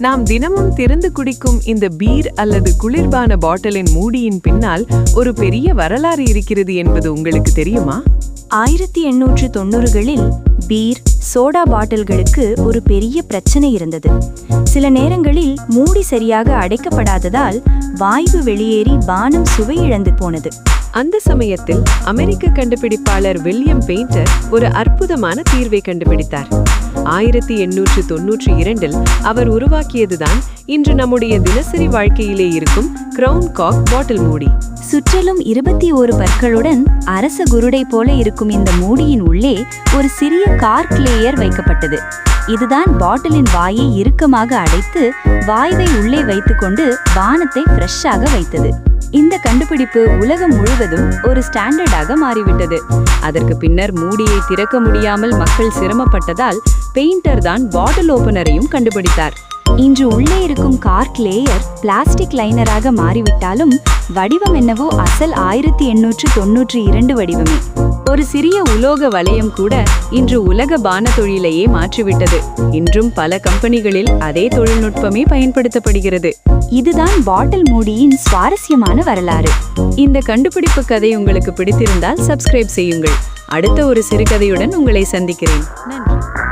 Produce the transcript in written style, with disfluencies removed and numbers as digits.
நாம் தினமும் திறந்து குடிக்கும் இந்த பீர் அல்லது குளிர்பான பாட்டிலின் மூடியின் பின்னால் ஒரு பெரிய வரலாறு இருக்கிறது என்பது உங்களுக்கு தெரியுமா? 1890களில் பீர், சோடா பாட்டில்களுக்கு ஒரு பெரிய பிரச்சனை இருந்தது. சில நேரங்களில் மூடி சரியாக அடைக்கப்படாததால் வாயு வெளியேறி பானம் சுவையிழந்து போனது. அந்த சமயத்தில் அமெரிக்க கண்டுபிடிப்பாளர் வில்லியம் பெயிண்டர் ஒரு அற்புதமான தீர்வை கண்டுபிடித்தார். 1892இல் அவர் உருவாக்கியதுதான் இன்று நம்முடைய தினசரி வாழ்க்கையிலே இருக்கும் கிரவுன் கார்க் பாட்டில் மூடி. சுற்றிலும் 21 பற்களுடன் அரச குருடை போல இருக்கும் இந்த மூடியின் உள்ளே ஒரு சிறிய கார்க் லேயர் வைக்கப்பட்டது. இதுதான் பாட்டிலின் வாயை இறுக்கமாக அடைத்து வாயுவை உள்ளே வைத்துக்கொண்டு பானத்தை ஃப்ரெஷ்ஷாக வைத்தது. இந்த கண்டுபிடிப்பு உலகம் முழுவதும் ஒரு ஸ்டாண்டர்டாக மாறிவிட்டது. அதற்கு பின்னர் மூடியை திறக்க முடியாமல் மக்கள் சிரமப்பட்டதால் பெயிண்டர் தான் பாட்டில் ஓபனரையும் கண்டுபிடித்தார். இன்று உள்ளே இருக்கும் கார்க் லேயர் பிளாஸ்டிக் லைனராக மாறிவிட்டாலும் வடிவம் என்னவோ அசல் 1892 வடிவமே. ஒரு சிறிய உலோக வளையம் கூட இன்று உலக பான தொழிலையே மாற்றிவிட்டது. இன்றும் பல கம்பெனிகளில் அதே தொழில்நுட்பமே பயன்படுத்தப்படுகிறது. இதுதான் பாட்டில் மூடியின் சுவாரஸ்யமான வரலாறு. இந்த கண்டுபிடிப்பு கதை உங்களுக்கு பிடித்திருந்தால் சப்ஸ்கிரைப் செய்யுங்கள். அடுத்த ஒரு சிறுகதையுடன் உங்களை சந்திக்கிறேன். நன்றி.